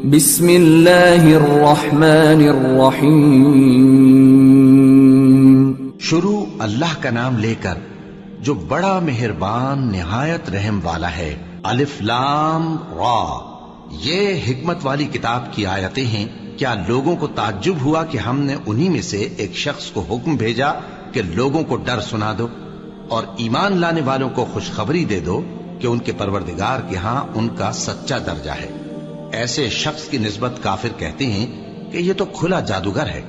بسم اللہ الرحمن الرحیم. شروع اللہ کا نام لے کر جو بڑا مہربان نہایت رحم والا ہے. الف لام را. یہ حکمت والی کتاب کی آیتیں ہیں. کیا لوگوں کو تعجب ہوا کہ ہم نے انہی میں سے ایک شخص کو حکم بھیجا کہ لوگوں کو ڈر سنا دو اور ایمان لانے والوں کو خوشخبری دے دو کہ ان کے پروردگار کے ہاں ان کا سچا درجہ ہے. ایسے شخص کی نسبت کافر کہتے ہیں کہ یہ تو کھلا جادوگر ہے.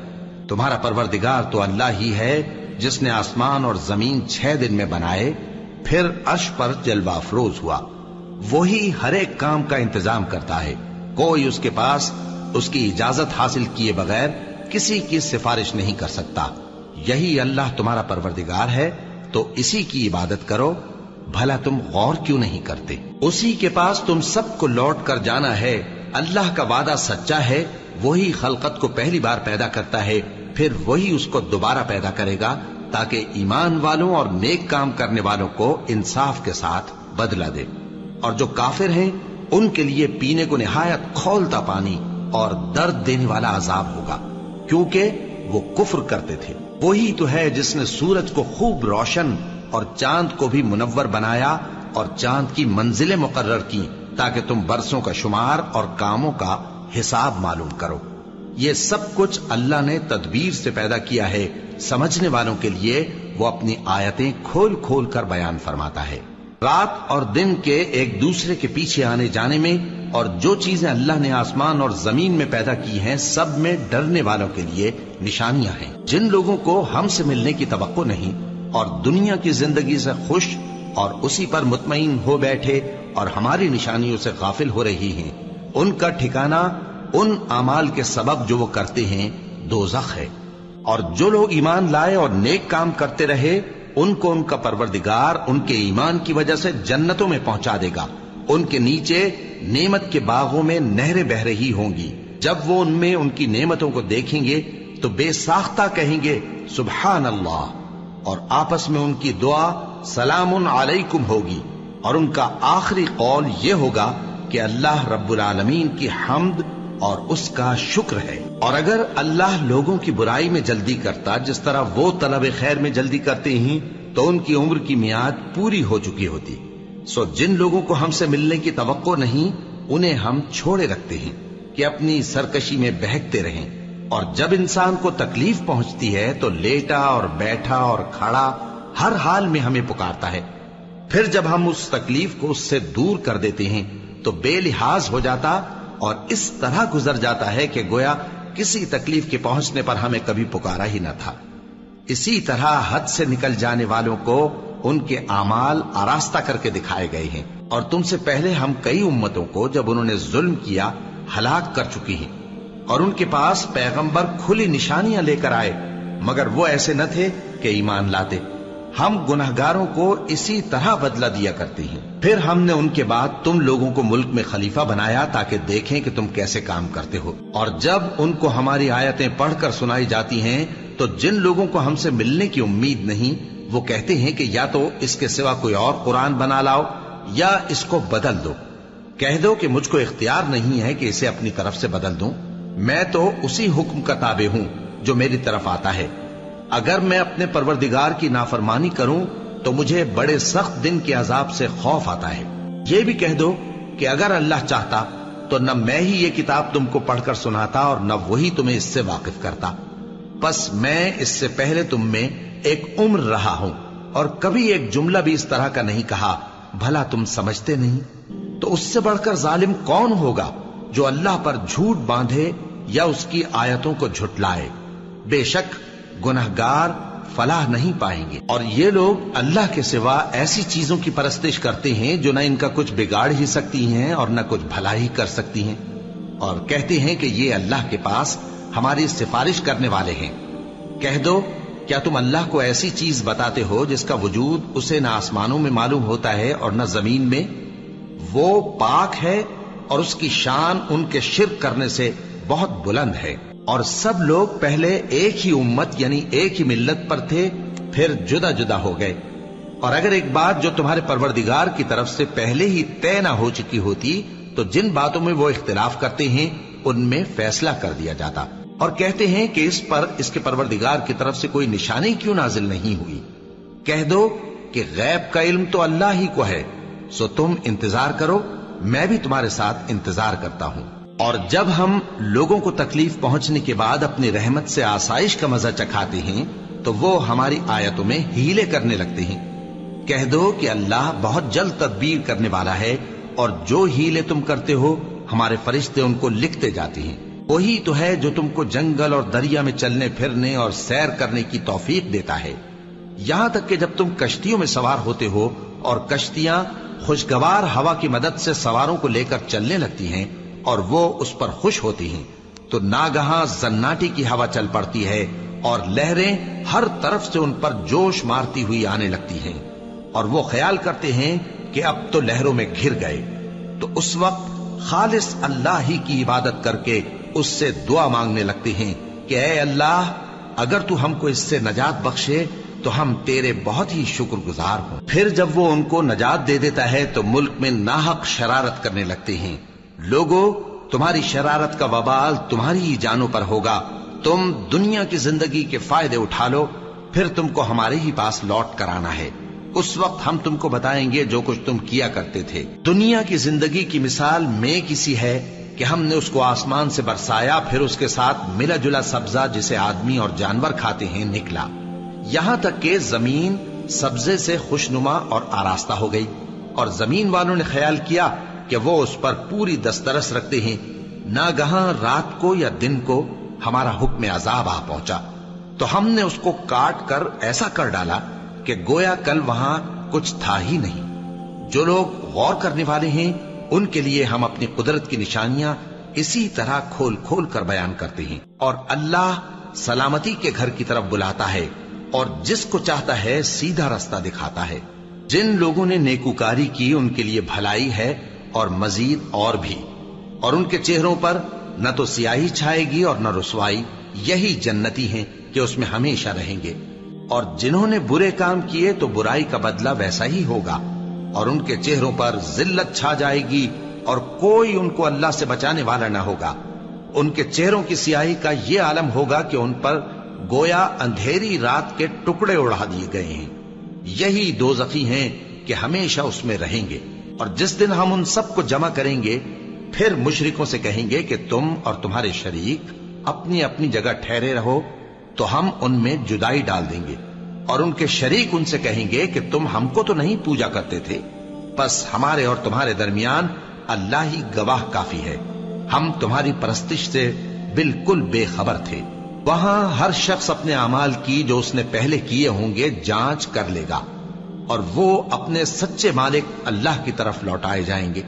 تمہارا پروردگار تو اللہ ہی ہے جس نے آسمان اور زمین 6 دن میں بنائے پھر عرش پر جلوہ افروز ہوا. وہی ہر ایک کام کا انتظام کرتا ہے. کوئی اس کے پاس اس کی اجازت حاصل کیے بغیر کسی کی سفارش نہیں کر سکتا. یہی اللہ تمہارا پروردگار ہے تو اسی کی عبادت کرو. بھلا تم غور کیوں نہیں کرتے؟ اسی کے پاس تم سب کو لوٹ کر جانا ہے. اللہ کا وعدہ سچا ہے. وہی خلقت کو پہلی بار پیدا کرتا ہے پھر وہی اس کو دوبارہ پیدا کرے گا تاکہ ایمان والوں اور نیک کام کرنے والوں کو انصاف کے ساتھ بدلہ دے. اور جو کافر ہیں ان کے لیے پینے کو نہایت کھولتا پانی اور درد دینے والا عذاب ہوگا کیونکہ وہ کفر کرتے تھے. وہی تو ہے جس نے سورج کو خوب روشن اور چاند کو بھی منور بنایا اور چاند کی منزلیں مقرر کی تاکہ تم برسوں کا شمار اور کاموں کا حساب معلوم کرو. یہ سب کچھ اللہ نے تدبیر سے پیدا کیا ہے. سمجھنے والوں کے لیے وہ اپنی آیتیں کھول کھول کر بیان فرماتا ہے. رات اور دن کے ایک دوسرے کے پیچھے آنے جانے میں اور جو چیزیں اللہ نے آسمان اور زمین میں پیدا کی ہیں سب میں ڈرنے والوں کے لیے نشانیاں ہیں. جن لوگوں کو ہم سے ملنے کی توقع نہیں اور دنیا کی زندگی سے خوش اور اسی پر مطمئن ہو بیٹھے اور ہماری نشانیوں سے غافل ہو رہی ہیں ان کا ٹھکانہ ان اعمال کے سبب جو وہ کرتے ہیں دوزخ ہے. اور جو لوگ ایمان لائے اور نیک کام کرتے رہے ان کو ان کا پروردگار ان کے ایمان کی وجہ سے جنتوں میں پہنچا دے گا. ان کے نیچے نعمت کے باغوں میں نہریں بہ رہی ہوں گی. جب وہ ان میں ان کی نعمتوں کو دیکھیں گے تو بے ساختہ کہیں گے سبحان اللہ. اور آپس میں ان کی دعا سلام علیکم ہوگی اور ان کا آخری قول یہ ہوگا کہ اللہ رب العالمین کی حمد اور اس کا شکر ہے. اور اگر اللہ لوگوں کی برائی میں جلدی کرتا جس طرح وہ طلب خیر میں جلدی کرتے ہیں تو ان کی عمر کی میعاد پوری ہو چکی ہوتی. سو جن لوگوں کو ہم سے ملنے کی توقع نہیں انہیں ہم چھوڑے رکھتے ہیں کہ اپنی سرکشی میں بہکتے رہیں. اور جب انسان کو تکلیف پہنچتی ہے تو لیٹا اور بیٹھا اور کھڑا ہر حال میں ہمیں پکارتا ہے. پھر جب ہم اس تکلیف کو اس سے دور کر دیتے ہیں تو بے لحاظ ہو جاتا اور اس طرح گزر جاتا ہے کہ گویا کسی تکلیف کے پہنچنے پر ہمیں کبھی پکارا ہی نہ تھا. اسی طرح حد سے نکل جانے والوں کو ان کے اعمال آراستہ کر کے دکھائے گئے ہیں. اور تم سے پہلے ہم کئی امتوں کو جب انہوں نے ظلم کیا ہلاک کر چکی ہیں اور ان کے پاس پیغمبر کھلی نشانیاں لے کر آئے مگر وہ ایسے نہ تھے کہ ایمان لاتے. ہم گنہگاروں کو اسی طرح بدلہ دیا کرتے ہیں. پھر ہم نے ان کے بعد تم لوگوں کو ملک میں خلیفہ بنایا تاکہ دیکھیں کہ تم کیسے کام کرتے ہو. اور جب ان کو ہماری آیتیں پڑھ کر سنائی جاتی ہیں تو جن لوگوں کو ہم سے ملنے کی امید نہیں وہ کہتے ہیں کہ یا تو اس کے سوا کوئی اور قرآن بنا لاؤ یا اس کو بدل دو. کہہ دو کہ مجھ کو اختیار نہیں ہے کہ اسے اپنی طرف سے بدل دوں. میں تو اسی حکم کا تابع ہوں جو میری طرف آتا ہے. اگر میں اپنے پروردگار کی نافرمانی کروں تو مجھے بڑے سخت دن کے عذاب سے خوف آتا ہے. یہ بھی کہہ دو کہ اگر اللہ چاہتا تو نہ میں ہی یہ کتاب تم کو پڑھ کر سناتا اور نہ وہی تمہیں اس سے واقف کرتا. بس میں اس سے پہلے تم میں ایک عمر رہا ہوں اور کبھی ایک جملہ بھی اس طرح کا نہیں کہا. بھلا تم سمجھتے نہیں؟ تو اس سے بڑھ کر ظالم کون ہوگا جو اللہ پر جھوٹ باندھے یا اس کی آیتوں کو جھٹلائے. بے شک گنہگار فلاح نہیں پائیں گے. اور یہ لوگ اللہ کے سوا ایسی چیزوں کی پرستش کرتے ہیں جو نہ ان کا کچھ بگاڑ ہی سکتی ہیں اور نہ کچھ بھلا ہی کر سکتی ہیں اور کہتے ہیں کہ یہ اللہ کے پاس ہماری سفارش کرنے والے ہیں. کہہ دو کیا تم اللہ کو ایسی چیز بتاتے ہو جس کا وجود اسے نہ آسمانوں میں معلوم ہوتا ہے اور نہ زمین میں؟ وہ پاک ہے اور اس کی شان ان کے شرک کرنے سے بہت بلند ہے. اور سب لوگ پہلے ایک ہی امت یعنی ایک ہی ملت پر تھے پھر جدا جدا ہو گئے. اور اگر ایک بات جو تمہارے پروردگار کی طرف سے پہلے ہی طے نہ ہو چکی ہوتی تو جن باتوں میں وہ اختلاف کرتے ہیں ان میں فیصلہ کر دیا جاتا، اور کہتے ہیں کہ اس پر اس کے پروردگار کی طرف سے کوئی نشانی کیوں نازل نہیں ہوئی؟ کہہ دو کہ غیب کا علم تو اللہ ہی کو ہے، سو تم انتظار کرو، میں بھی تمہارے ساتھ انتظار کرتا ہوں۔ اور جب ہم لوگوں کو تکلیف پہنچنے کے بعد اپنی رحمت سے آسائش کا مزہ چکھاتے ہیں تو وہ ہماری آیتوں میں ہیلے کرنے لگتے ہیں۔ کہہ دو کہ اللہ بہت جلد تدبیر کرنے والا ہے، اور جو ہیلے تم کرتے ہو ہمارے فرشتے ان کو لکھتے جاتے ہیں۔ وہی تو ہے جو تم کو جنگل اور دریا میں چلنے پھرنے اور سیر کرنے کی توفیق دیتا ہے، یہاں تک کہ جب تم کشتیوں میں سوار ہوتے ہو اور کشتیاں خوشگوار ہوا کی مدد سے سواروں کو لے کر چلنے لگتی ہیں اور وہ اس پر خوش ہوتی ہیں، تو ناگہاں زناٹی کی ہوا چل پڑتی ہے اور لہریں ہر طرف سے ان پر جوش مارتی ہوئی آنے لگتی ہیں، اور وہ خیال کرتے ہیں کہ اب تو لہروں میں گھر گئے۔ تو اس وقت خالص اللہ ہی کی عبادت کر کے اس سے دعا مانگنے لگتے ہیں کہ اے اللہ، اگر تو ہم کو اس سے نجات بخشے تو ہم تیرے بہت ہی شکر گزار ہوں۔ پھر جب وہ ان کو نجات دے دیتا ہے تو ملک میں ناحق شرارت کرنے لگتے ہیں۔ لوگو، تمہاری شرارت کا وبال تمہاری ہی جانوں پر ہوگا، تم دنیا کی زندگی کے فائدے اٹھا لو، پھر تم کو ہمارے ہی پاس لوٹ کر آنا ہے، اس وقت ہم تم کو بتائیں گے جو کچھ تم کیا کرتے تھے۔ دنیا کی زندگی کی مثال میں کسی ہے کہ ہم نے اس کو آسمان سے برسایا، پھر اس کے ساتھ ملا جلا سبزہ جسے آدمی اور جانور کھاتے ہیں نکلا، یہاں تک کہ زمین سبزے سے خوشنما اور آراستہ ہو گئی، اور زمین والوں نے خیال کیا کہ وہ اس پر پوری دسترس رکھتے ہیں۔ ناگہاں رات کو یا دن کو ہمارا حکم عذاب آ پہنچا تو ہم نے اس کو کاٹ کر ایسا کر ڈالا کہ گویا کل وہاں کچھ تھا ہی نہیں۔ جو لوگ غور کرنے والے ہیں ان کے لیے ہم اپنی قدرت کی نشانیاں اسی طرح کھول کھول کر بیان کرتے ہیں، اور اللہ سلامتی کے گھر کی طرف بلاتا ہے اور جس کو چاہتا ہے سیدھا رستہ دکھاتا ہے۔ جن لوگوں نے نیکوکاری کی ان کے لیے بھلائی ہے اور مزید اور بھی، اور ان کے چہروں پر نہ تو سیاہی چھائے گی اور نہ رسوائی، یہی جنتی ہیں کہ اس میں ہمیشہ رہیں گے۔ اور جنہوں نے برے کام کیے تو برائی کا بدلہ ویسا ہی ہوگا، اور ان کے چہروں پر ذلت چھا جائے گی اور کوئی ان کو اللہ سے بچانے والا نہ ہوگا۔ ان کے چہروں کی سیاہی کا یہ عالم ہوگا کہ ان پر گویا اندھیری رات کے ٹکڑے اڑا دیے گئے ہیں۔ یہی دوزخی ہیں کہ ہمیشہ اس میں رہیں گے۔ اور جس دن ہم ان سب کو جمع کریں گے پھر مشرکوں سے کہیں گے کہ تم اور تمہارے شریک اپنی اپنی جگہ ٹھہرے رہو، تو ہم ان میں جدائی ڈال دیں گے، اور ان کے شریک ان سے کہیں گے کہ تم ہم کو تو نہیں پوجا کرتے تھے، بس ہمارے اور تمہارے درمیان اللہ ہی گواہ کافی ہے، ہم تمہاری پرستش سے بالکل بے خبر تھے۔ وہاں ہر شخص اپنے اعمال کی جو اس نے پہلے کیے ہوں گے جانچ کر لے گا، اور وہ اپنے سچے مالک اللہ کی طرف لوٹائے جائیں گے،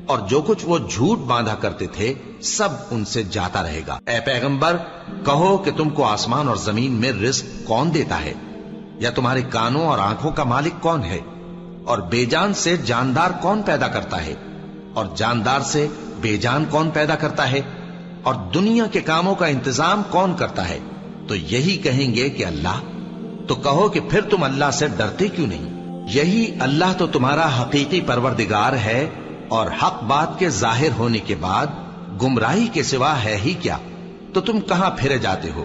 اور جو کچھ وہ جھوٹ باندھا کرتے تھے سب ان سے جاتا رہے گا۔ اے پیغمبر، کہو کہ تم کو آسمان اور زمین میں رزق کون دیتا ہے، یا تمہارے کانوں اور آنکھوں کا مالک کون ہے، اور بے جان سے جاندار کون پیدا کرتا ہے، اور جاندار سے بے جان کون پیدا کرتا ہے، اور دنیا کے کاموں کا انتظام کون کرتا ہے؟ تو یہی کہیں گے کہ اللہ۔ تو کہو کہ پھر تم اللہ سے ڈرتے کیوں نہیں؟ یہی اللہ تو تمہارا حقیقی پروردگار ہے، اور حق بات کے ظاہر ہونے کے بعد گمراہی کے سوا ہے ہی کیا؟ تو تم کہاں پھرے جاتے ہو؟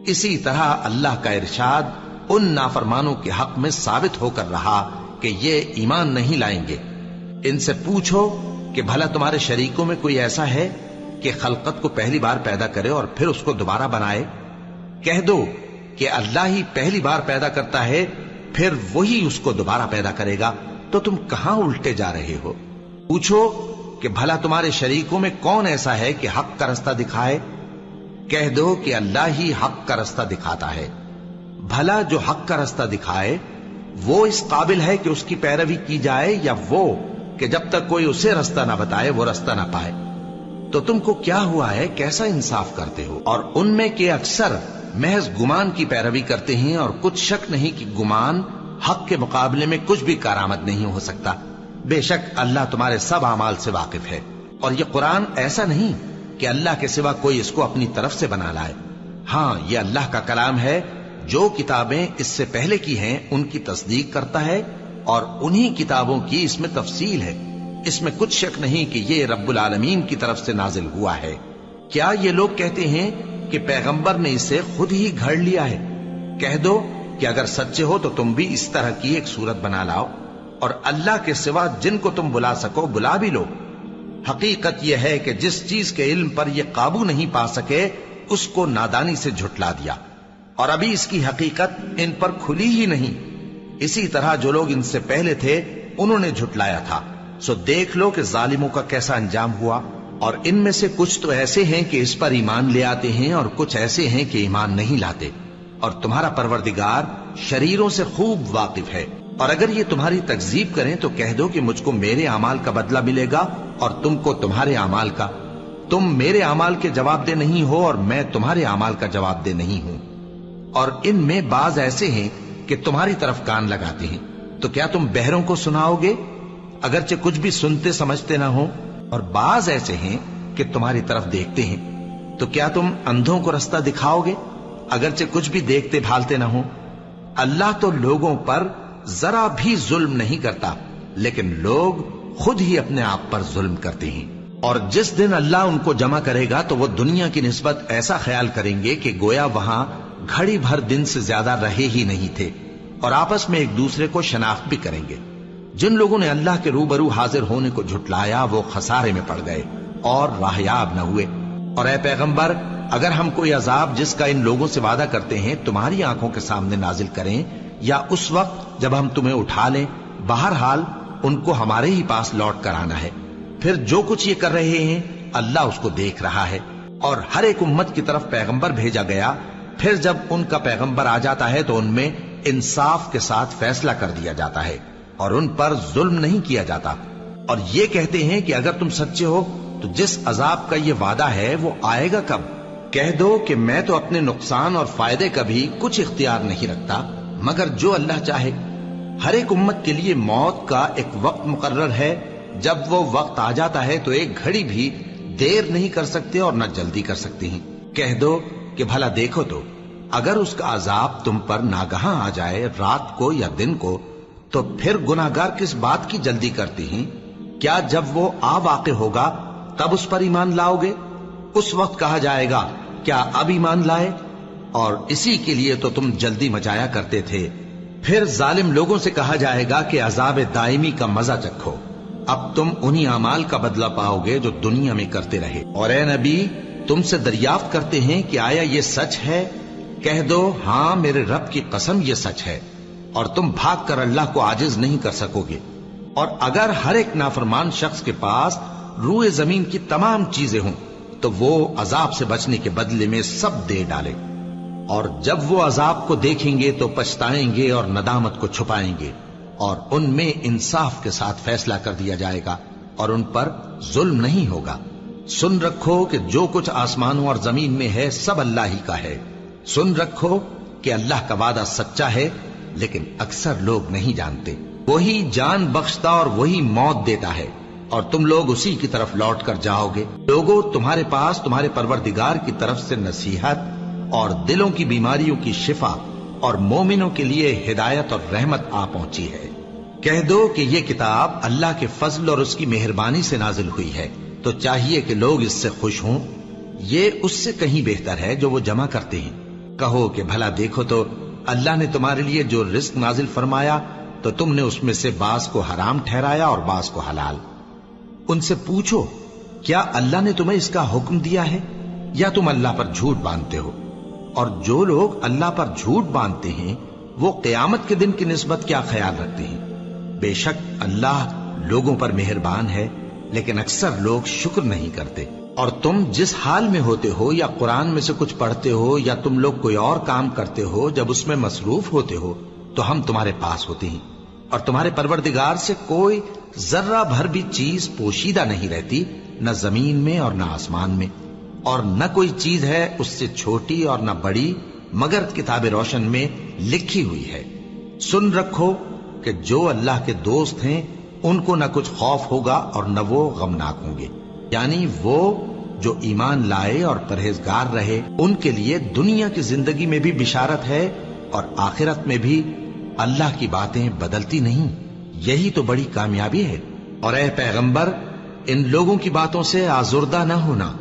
اسی طرح اللہ کا ارشاد ان نافرمانوں کے حق میں ثابت ہو کر رہا کہ یہ ایمان نہیں لائیں گے۔ ان سے پوچھو کہ بھلا تمہارے شریکوں میں کوئی ایسا ہے کہ خلقت کو پہلی بار پیدا کرے اور پھر اس کو دوبارہ بنائے؟ کہہ دو کہ اللہ ہی پہلی بار پیدا کرتا ہے، پھر وہی اس کو دوبارہ پیدا کرے گا، تو تم کہاں الٹے جا رہے ہو؟ پوچھو کہ بھلا تمہارے شریکوں میں کون ایسا ہے کہ حق کا رستہ دکھائے؟ کہہ دو کہ اللہ ہی حق کا رستہ دکھاتا ہے۔ بھلا جو حق کا رستہ دکھائے وہ اس قابل ہے کہ اس کی پیروی کی جائے، یا وہ کہ جب تک کوئی اسے رستہ نہ بتائے وہ رستہ نہ پائے؟ تو تم کو کیا ہوا ہے، کیسا انصاف کرتے ہو؟ اور ان میں کے اکثر محض گمان کی پیروی کرتے ہیں، اور کچھ شک نہیں کہ گمان حق کے مقابلے میں کچھ بھی کارآمد نہیں ہو سکتا۔ بے شک اللہ تمہارے سب اعمال سے واقف ہے، اور یہ قرآن ایسا نہیں کہ اللہ کے سوا کوئی اس کو اپنی طرف سے بنا لائے۔ ہاں، یہ اللہ کا کلام ہے، جو کتابیں اس سے پہلے کی ہیں ان کی تصدیق کرتا ہے، اور انہی کتابوں کی اس میں تفصیل ہے۔ اس میں کچھ شک نہیں کہ یہ رب العالمین کی طرف سے نازل ہوا ہے۔ کیا یہ لوگ کہتے ہیں کہ پیغمبر نے اسے خود ہی گھڑ لیا ہے؟ کہہ دو کہ اگر سچے ہو تو تم بھی اس طرح کی ایک صورت بنا لاؤ اور اللہ کے سوا جن کو تم بلا سکو بلا بھی لو۔ حقیقت یہ ہے کہ جس چیز کے علم پر یہ قابو نہیں پا سکے اس کو نادانی سے جھٹلا دیا، اور ابھی اس کی حقیقت ان پر کھلی ہی نہیں۔ اسی طرح جو لوگ ان سے پہلے تھے انہوں نے جھٹلایا تھا، سو دیکھ لو کہ ظالموں کا کیسا انجام ہوا۔ اور ان میں سے کچھ تو ایسے ہیں کہ اس پر ایمان لے آتے ہیں اور کچھ ایسے ہیں کہ ایمان نہیں لاتے، اور تمہارا پروردگار شریروں سے خوب واقف ہے۔ اور اگر یہ تمہاری تکذیب کریں تو کہہ دو کہ مجھ کو میرے اعمال کا بدلہ ملے گا اور تم کو تمہارے اعمال کا۔ تم میرے اعمال کے جواب دہ نہیں ہو اور میں تمہارے اعمال کا جواب دہ نہیں ہوں۔ اور ان میں بعض ایسے ہیں کہ تمہاری طرف کان لگاتے ہیں، تو کیا تم بہروں کو سناؤ گے اگرچہ کچھ بھی سنتے سمجھتے نہ ہو؟ اور بعض ایسے ہیں کہ تمہاری طرف دیکھتے ہیں، تو کیا تم اندھوں کو رستہ دکھاؤ گے اگرچہ کچھ بھی دیکھتے بھالتے نہ ہو؟ اللہ تو لوگوں پر ذرا بھی ظلم نہیں کرتا، لیکن لوگ خود ہی اپنے آپ پر ظلم کرتے ہیں۔ اور جس دن اللہ ان کو جمع کرے گا تو وہ دنیا کی نسبت ایسا خیال کریں گے کہ گویا وہاں گھڑی بھر دن سے زیادہ رہے ہی نہیں تھے، اور آپس میں ایک دوسرے کو شناخت بھی کریں گے۔ جن لوگوں نے اللہ کے روبرو حاضر ہونے کو جھٹلایا وہ خسارے میں پڑ گئے اور راہیاب نہ ہوئے۔ اور اے پیغمبر، اگر ہم کوئی عذاب جس کا ان لوگوں سے وعدہ کرتے ہیں تمہاری آنکھوں کے سامنے نازل کریں یا اس وقت جب ہم تمہیں اٹھا لیں، بہرحال ان کو ہمارے ہی پاس لوٹ کر آنا ہے۔ پھر جو کچھ یہ کر رہے ہیں اللہ اس کو دیکھ رہا ہے۔ اور ہر ایک امت کی طرف پیغمبر بھیجا گیا، پھر جب ان کا پیغمبر آ جاتا ہے تو ان میں انصاف کے ساتھ فیصلہ کر دیا جاتا ہے اور ان پر ظلم نہیں کیا جاتا۔ اور یہ کہتے ہیں کہ اگر تم سچے ہو تو جس عذاب کا یہ وعدہ ہے وہ آئے گا کب؟ کہہ دو کہ میں تو اپنے نقصان اور فائدے کا بھی کچھ اختیار نہیں رکھتا مگر جو اللہ چاہے۔ ہر ایک امت کے لیے موت کا ایک وقت مقرر ہے، جب وہ وقت آ جاتا ہے تو ایک گھڑی بھی دیر نہیں کر سکتے اور نہ جلدی کر سکتے ہیں۔ کہہ دو کہ بھلا دیکھو تو اگر اس کا عذاب تم پر ناگہاں آ جائے رات کو یا دن کو تو پھر گناہگار کس بات کی جلدی کرتے ہیں؟ کیا جب وہ آ واقع ہوگا تب اس پر ایمان لاؤ گے؟ اس وقت کہا جائے گا کیا اب ایمان لائے؟ اور اسی کے لیے تو تم جلدی مچایا کرتے تھے۔ پھر ظالم لوگوں سے کہا جائے گا کہ عذاب دائمی کا مزہ چکھو، اب تم انہی اعمال کا بدلہ پاؤ گے جو دنیا میں کرتے رہے۔ اور اے نبی، تم سے دریافت کرتے ہیں کہ آیا یہ سچ ہے؟ کہہ دو ہاں میرے رب کی قسم یہ سچ ہے، اور تم بھاگ کر اللہ کو عاجز نہیں کر سکو گے۔ اور اگر ہر ایک نافرمان شخص کے پاس روئے زمین کی تمام چیزیں ہوں تو وہ عذاب سے بچنے کے بدلے میں سب دے ڈالے، اور جب وہ عذاب کو دیکھیں گے تو پچھتائیں گے اور ندامت کو چھپائیں گے، اور ان میں انصاف کے ساتھ فیصلہ کر دیا جائے گا اور ان پر ظلم نہیں ہوگا۔ سن رکھو کہ جو کچھ آسمانوں اور زمین میں ہے سب اللہ ہی کا ہے۔ سن رکھو کہ اللہ کا وعدہ سچا ہے، لیکن اکثر لوگ نہیں جانتے۔ وہی جان بخشتا اور وہی موت دیتا ہے، اور تم لوگ اسی کی طرف لوٹ کر جاؤ گے۔ لوگوں، تمہارے پاس تمہارے پروردگار کی طرف سے نصیحت اور دلوں کی بیماریوں کی شفا اور مومنوں کے لیے ہدایت اور رحمت آ پہنچی ہے۔ کہہ دو کہ یہ کتاب اللہ کے فضل اور اس کی مہربانی سے نازل ہوئی ہے، تو چاہیے کہ لوگ اس سے خوش ہوں۔ یہ اس سے کہیں بہتر ہے جو وہ جمع کرتے ہیں۔ کہو کہ بھلا دیکھو تو اللہ نے تمہارے لیے جو رزق نازل فرمایا تو تم نے اس میں سے بعض کو حرام ٹھہرایا اور بعض کو حلال۔ ان سے پوچھو کیا اللہ نے تمہیں اس کا حکم دیا ہے یا تم اللہ پر جھوٹ باندھتے ہو؟ اور جو لوگ اللہ پر جھوٹ باندھتے ہیں وہ قیامت کے دن کی نسبت کیا خیال رکھتے ہیں؟ بے شک اللہ لوگوں پر مہربان ہے، لیکن اکثر لوگ شکر نہیں کرتے۔ اور تم جس حال میں ہوتے ہو یا قرآن میں سے کچھ پڑھتے ہو یا تم لوگ کوئی اور کام کرتے ہو، جب اس میں مصروف ہوتے ہو تو ہم تمہارے پاس ہوتے ہیں، اور تمہارے پروردگار سے کوئی ذرہ بھر بھی چیز پوشیدہ نہیں رہتی، نہ زمین میں اور نہ آسمان میں، اور نہ کوئی چیز ہے اس سے چھوٹی اور نہ بڑی مگر کتاب روشن میں لکھی ہوئی ہے۔ سن رکھو کہ جو اللہ کے دوست ہیں ان کو نہ کچھ خوف ہوگا اور نہ وہ غمناک ہوں گے، یعنی وہ جو ایمان لائے اور پرہیزگار رہے ان کے لیے دنیا کی زندگی میں بھی بشارت ہے اور آخرت میں بھی اللہ کی باتیں بدلتی نہیں۔ یہی تو بڑی کامیابی ہے۔ اور اے پیغمبر، ان لوگوں کی باتوں سے آزردہ نہ ہونا،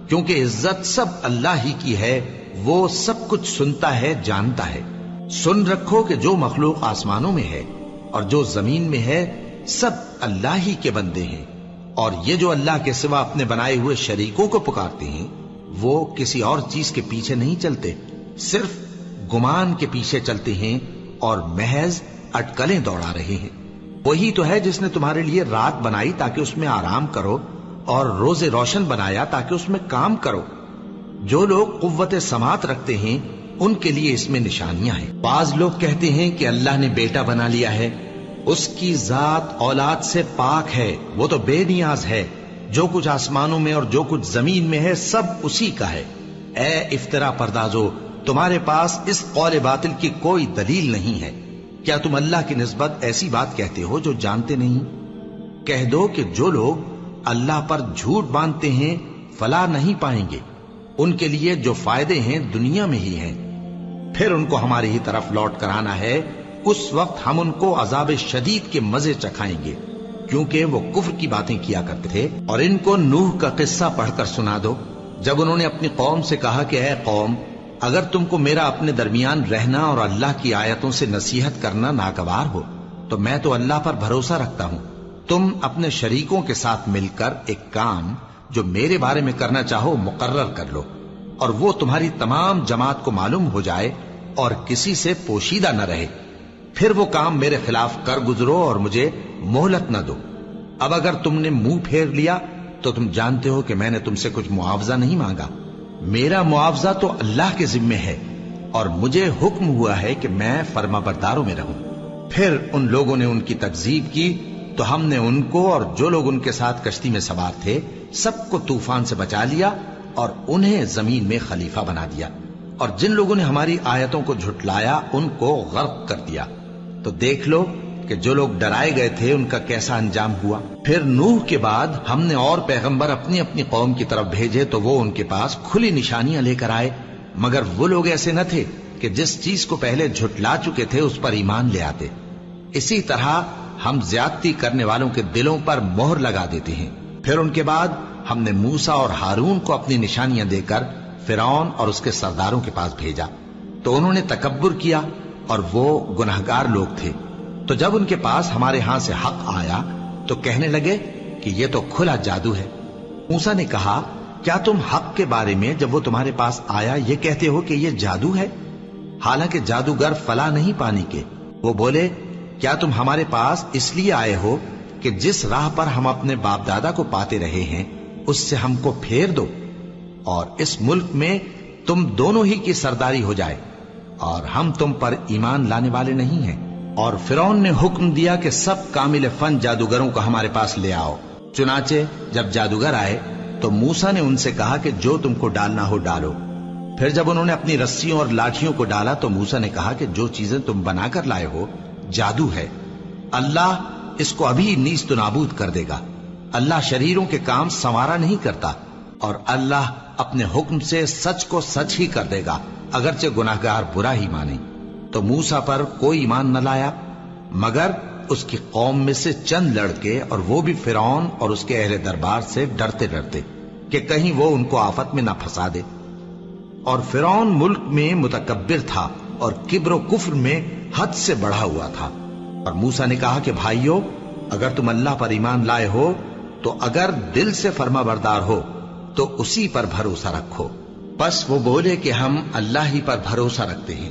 کیونکہ عزت سب اللہ ہی کی ہے، وہ سب کچھ سنتا ہے، جانتا ہے۔ سن رکھو کہ جو مخلوق آسمانوں میں ہے اور جو زمین میں ہے سب اللہ ہی کے بندے ہیں، اور یہ جو اللہ کے سوا اپنے بنائے ہوئے شریکوں کو پکارتے ہیں وہ کسی اور چیز کے پیچھے نہیں چلتے، صرف گمان کے پیچھے چلتے ہیں اور محض اٹکلیں دوڑا رہے ہیں۔ وہی تو ہے جس نے تمہارے لیے رات بنائی تاکہ اس میں آرام کرو، اور روز روشن بنایا تاکہ اس میں کام کرو۔ جو لوگ قوت سماعت رکھتے ہیں ان کے لیے اس میں نشانیاں ہیں۔ بعض لوگ کہتے ہیں کہ اللہ نے بیٹا بنا لیا ہے، اس کی ذات اولاد سے پاک ہے، وہ تو بے نیاز ہے، جو کچھ آسمانوں میں اور جو کچھ زمین میں ہے سب اسی کا ہے۔ اے افترا پردازو، تمہارے پاس اس قول باطل کی کوئی دلیل نہیں ہے۔ کیا تم اللہ کی نسبت ایسی بات کہتے ہو جو جانتے نہیں؟ کہہ دو کہ جو لوگ اللہ پر جھوٹ باندھتے ہیں فلاح نہیں پائیں گے، ان کے لیے جو فائدے ہیں دنیا میں ہی ہیں، پھر ان کو ہماری ہی طرف لوٹ کر آنا ہے، اس وقت ہم ان کو عذاب شدید کے مزے چکھائیں گے، کیونکہ وہ کفر کی باتیں کیا کرتے تھے۔ اور ان کو نوح کا قصہ پڑھ کر سنا دو، جب انہوں نے اپنی قوم سے کہا کہ اے قوم، اگر تم کو میرا اپنے درمیان رہنا اور اللہ کی آیتوں سے نصیحت کرنا ناگوار ہو تو میں تو اللہ پر بھروسہ رکھتا ہوں، تم اپنے شریکوں کے ساتھ مل کر ایک کام جو میرے بارے میں کرنا چاہو مقرر کر لو، اور وہ تمہاری تمام جماعت کو معلوم ہو جائے اور کسی سے پوشیدہ نہ رہے، پھر وہ کام میرے خلاف کر گزرو اور مجھے مہلت نہ دو۔ اب اگر تم نے منہ پھیر لیا تو تم جانتے ہو کہ میں نے تم سے کچھ معاوضہ نہیں مانگا، میرا معاوضہ تو اللہ کے ذمے ہے، اور مجھے حکم ہوا ہے کہ میں فرما برداروں میں رہوں۔ پھر ان لوگوں نے ان کی تکذیب کی تو ہم نے ان کو اور جو لوگ ان کے ساتھ کشتی میں سوار تھے سب کو طوفان سے بچا لیا اور انہیں زمین میں خلیفہ بنا دیا، اور جن لوگوں نے ہماری آیتوں کو جھٹلایا ان کو غرق کر دیا۔ تو دیکھ لو کہ جو لوگ ڈرائے گئے تھے ان کا کیسا انجام ہوا۔ پھر نوح کے بعد ہم نے اور پیغمبر اپنی اپنی قوم کی طرف بھیجے تو وہ ان کے پاس کھلی نشانیاں لے کر آئے، مگر وہ لوگ ایسے نہ تھے کہ جس چیز کو پہلے جھٹلا چکے تھے اس پر ایمان لے آتے۔ اسی طرح ہم زیادتی کرنے والوں کے دلوں پر مہر لگا دیتے ہیں۔ پھر ان کے بعد ہم نے موسیٰ اور ہارون کو اپنی نشانیاں دے کر فرعون اور اس کے سرداروں کے پاس بھیجا، تو انہوں نے تکبر کیا اور وہ گناہگار لوگ تھے۔ تو جب ان کے پاس ہمارے ہاں سے حق آیا تو کہنے لگے کہ یہ تو کھلا جادو ہے۔ موسیٰ نے کہا، کیا تم حق کے بارے میں جب وہ تمہارے پاس آیا یہ کہتے ہو کہ یہ جادو ہے؟ حالانکہ جادوگر فلاح نہیں پانی کے۔ وہ بولے، کیا تم ہمارے پاس اس لیے آئے ہو کہ جس راہ پر ہم اپنے باپ دادا کو پاتے رہے ہیں اس سے ہم کو پھیر دو، اور اس ملک میں تم دونوں ہی کی سرداری ہو جائے، اور ہم تم پر ایمان لانے والے نہیں ہیں۔ اور فرعون نے حکم دیا کہ سب کامل فن جادوگروں کو ہمارے پاس لے آؤ۔ چنانچہ جب جادوگر آئے تو موسیٰ نے ان سے کہا کہ جو تم کو ڈالنا ہو ڈالو۔ پھر جب انہوں نے اپنی رسیوں اور لاٹھیوں کو ڈالا تو موسیٰ نے کہا کہ جو چیزیں تم بنا کر لائے ہو جادو ہے، اللہ اس کو ابھی نیست و نابود کر دے گا۔ اللہ شریروں کے کام سنوارا نہیں کرتا، اور اللہ اپنے حکم سے سچ کو سچ ہی کر دے گا، اگرچہ گناہگار برا ہی مانے۔ تو موسیٰ پر کوئی ایمان نہ لایا مگر اس کی قوم میں سے چند لڑکے، اور وہ بھی فرعون اور اس کے اہل دربار سے ڈرتے ڈرتے کہ کہیں وہ ان کو آفت میں نہ پھنسا دے۔ اور فرعون ملک میں متکبر تھا اور کبر و کفر میں حد سے بڑھا ہوا تھا۔ اور موسیٰ نے کہا کہ بھائیو، اگر تم اللہ پر ایمان لائے ہو تو اگر دل سے فرما بردار ہو تو اسی پر بھروسہ رکھو۔ پس وہ بولے کہ ہم اللہ ہی پر بھروسہ رکھتے ہیں۔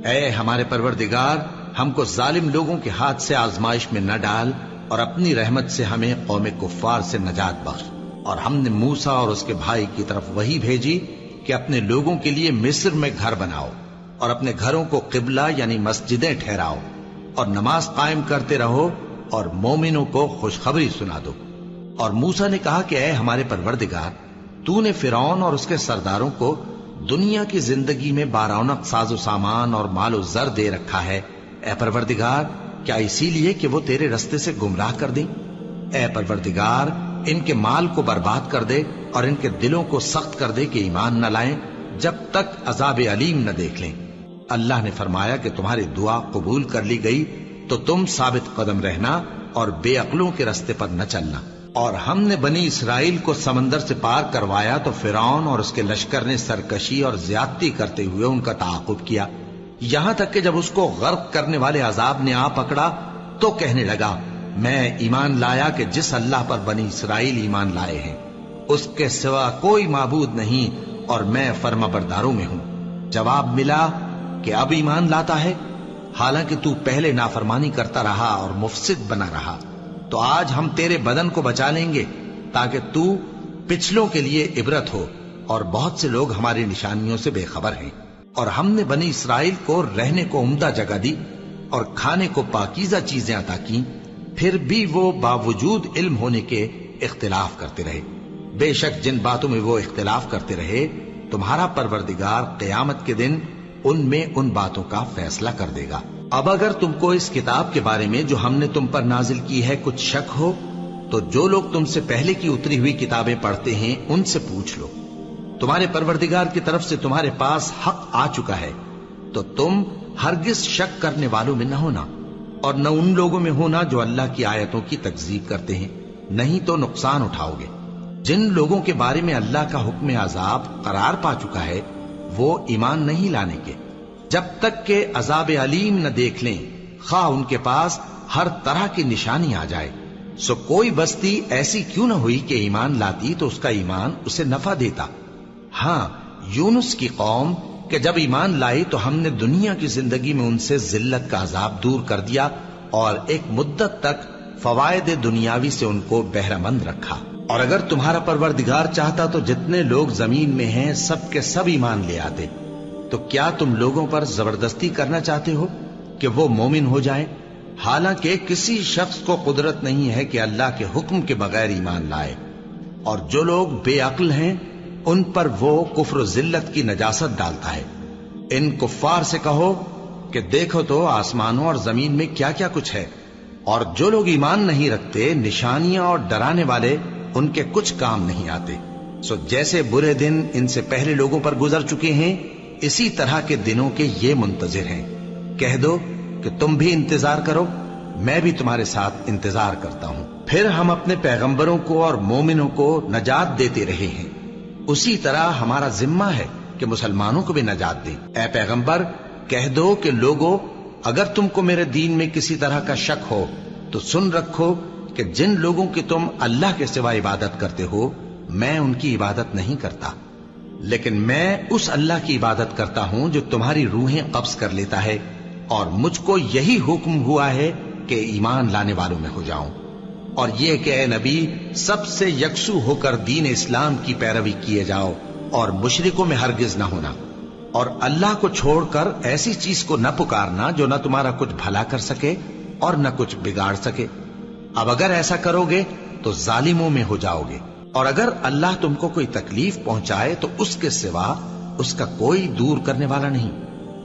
اے ہمارے پروردگار، ہم کو ظالم لوگوں کے ہاتھ سے آزمائش میں نہ ڈال، اور اپنی رحمت سے ہمیں قوم کفار سے نجات بخش۔ اور ہم نے موسیٰ اور اس کے بھائی کی طرف وحی بھیجی کہ اپنے لوگوں کے لیے مصر میں گھر بناؤ، اور اپنے گھروں کو قبلہ یعنی مسجدیں ٹھہراؤ، اور نماز قائم کرتے رہو، اور مومنوں کو خوشخبری سنا دو۔ اور موسیٰ نے کہا کہ اے ہمارے پروردگار، تو نے فرعون اور اس کے سرداروں کو دنیا کی زندگی میں بارونق ساز و سامان اور مال و زر دے رکھا ہے۔ اے پروردگار، کیا اسی لیے کہ وہ تیرے رستے سے گمراہ کر دیں؟ اے پروردگار، ان کے مال کو برباد کر دے اور ان کے دلوں کو سخت کر دے کہ ایمان نہ لائیں جب تک عذاب علیم نہ دیکھ لیں۔ اللہ نے فرمایا کہ تمہاری دعا قبول کر لی گئی تو تم ثابت قدم رہنا اور بے عقلوں کے رستے پر نہ چلنا۔ اور ہم نے بنی اسرائیل کو سمندر سے پار کروایا تو فرعون اور اس کے لشکر نے سرکشی اور زیادتی کرتے ہوئے ان کا تعاقب کیا، یہاں تک کہ جب اس کو غرق کرنے والے عذاب نے آ پکڑا تو کہنے لگا میں ایمان لایا کہ جس اللہ پر بنی اسرائیل ایمان لائے ہیں اس کے سوا کوئی معبود نہیں اور میں فرما برداروں میں ہوں۔ جواب ملا کہ اب ایمان لاتا ہے، حالانکہ تو پہلے نافرمانی کرتا رہا اور مفسد بنا رہا، تو آج ہم تیرے بدن کو بچا لیں گے تاکہ تو پچھلوں کے لیے عبرت ہو، اور بہت سے لوگ ہماری نشانیوں سے بے خبر ہیں۔ اور ہم نے بنی اسرائیل کو رہنے کو عمدہ جگہ دی اور کھانے کو پاکیزہ چیزیں عطا کی، پھر بھی وہ باوجود علم ہونے کے اختلاف کرتے رہے۔ بے شک جن باتوں میں وہ اختلاف کرتے رہے تمہارا پروردگار قیامت کے دن ان میں ان باتوں کا فیصلہ کر دے گا۔ اب اگر تم کو اس کتاب کے بارے میں جو ہم نے تم پر نازل کی ہے کچھ شک ہو تو جو لوگ تم سے پہلے کی اتری ہوئی کتابیں پڑھتے ہیں ان سے پوچھ لو، تمہارے پروردگار کی طرف سے تمہارے پاس حق آ چکا ہے تو تم ہرگز شک کرنے والوں میں نہ ہونا، اور نہ ان لوگوں میں ہونا جو اللہ کی آیتوں کی تکذیب کرتے ہیں، نہیں تو نقصان اٹھاؤ گے۔ جن لوگوں کے بارے میں اللہ کا حکم عذاب قرار پا چکا ہے وہ ایمان نہیں لانے کے جب تک کہ عذاب علیم نہ دیکھ لیں، خواہ ان کے پاس ہر طرح کی نشانی آ جائے۔ سو کوئی بستی ایسی کیوں نہ ہوئی کہ ایمان لاتی تو اس کا ایمان اسے نفع دیتا۔ ہاں، یونس کی قوم کہ جب ایمان لائی تو ہم نے دنیا کی زندگی میں ان سے ذلت کا عذاب دور کر دیا اور ایک مدت تک فوائد دنیاوی سے ان کو بہرہ مند رکھا۔ اور اگر تمہارا پروردگار چاہتا تو جتنے لوگ زمین میں ہیں سب کے سب ایمان لے آتے، تو کیا تم لوگوں پر زبردستی کرنا چاہتے ہو کہ وہ مومن ہو جائیں؟ حالانکہ کسی شخص کو قدرت نہیں ہے کہ اللہ کے حکم کے بغیر ایمان لائے، اور جو لوگ بے عقل ہیں ان پر وہ کفر و ذلت کی نجاست ڈالتا ہے۔ ان کفار سے کہو کہ دیکھو تو آسمانوں اور زمین میں کیا کیا کچھ ہے، اور جو لوگ ایمان نہیں رکھتے نشانیاں اور ڈرانے والے ان کے کچھ کام نہیں آتے۔ سو جیسے برے دن ان سے پہلے لوگوں پر گزر چکے ہیں اسی طرح کے دنوں کے یہ منتظر ہیں۔ کہہ دو کہ تم بھی انتظار کرو، میں بھی تمہارے ساتھ انتظار کرتا ہوں۔ پھر ہم اپنے پیغمبروں کو اور مومنوں کو نجات دیتے رہے ہیں، اسی طرح ہمارا ذمہ ہے کہ مسلمانوں کو بھی نجات دیں۔ اے پیغمبر کہہ دو کہ لوگو اگر تم کو میرے دین میں کسی طرح کا شک ہو تو سن رکھو کہ جن لوگوں کی تم اللہ کے سوا عبادت کرتے ہو میں ان کی عبادت نہیں کرتا، لیکن میں اس اللہ کی عبادت کرتا ہوں جو تمہاری روحیں قبض کر لیتا ہے، اور مجھ کو یہی حکم ہوا ہے کہ ایمان لانے والوں میں ہو جاؤں، اور یہ کہ اے نبی سب سے یکسو ہو کر دین اسلام کی پیروی کیے جاؤ اور مشرکوں میں ہرگز نہ ہونا، اور اللہ کو چھوڑ کر ایسی چیز کو نہ پکارنا جو نہ تمہارا کچھ بھلا کر سکے اور نہ کچھ بگاڑ سکے۔ اب اگر ایسا کرو گے تو ظالموں میں ہو جاؤ گے، اور اگر اللہ تم کو کوئی تکلیف پہنچائے تو اس کے سوا اس کا کوئی دور کرنے والا نہیں،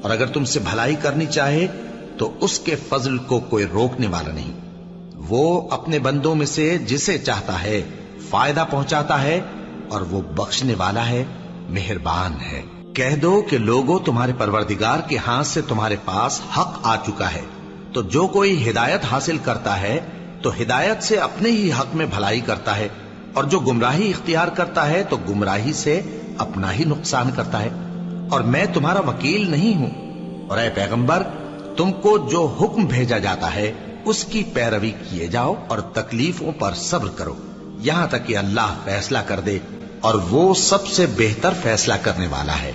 اور اگر تم سے بھلائی کرنی چاہے تو اس کے فضل کو کوئی روکنے والا نہیں۔ وہ اپنے بندوں میں سے جسے چاہتا ہے فائدہ پہنچاتا ہے، اور وہ بخشنے والا ہے، مہربان ہے۔ کہہ دو کہ لوگوں تمہارے پروردگار کے ہاتھ سے تمہارے پاس حق آ چکا ہے، تو جو کوئی ہدایت حاصل کرتا ہے تو ہدایت سے اپنے ہی حق میں بھلائی کرتا ہے، اور جو گمراہی اختیار کرتا ہے تو گمراہی سے اپنا ہی نقصان کرتا ہے، اور میں تمہارا وکیل نہیں ہوں۔ اور اے پیغمبر تم کو جو حکم بھیجا جاتا ہے اس کی پیروی کیے جاؤ اور تکلیفوں پر صبر کرو یہاں تک کہ اللہ فیصلہ کر دے، اور وہ سب سے بہتر فیصلہ کرنے والا ہے۔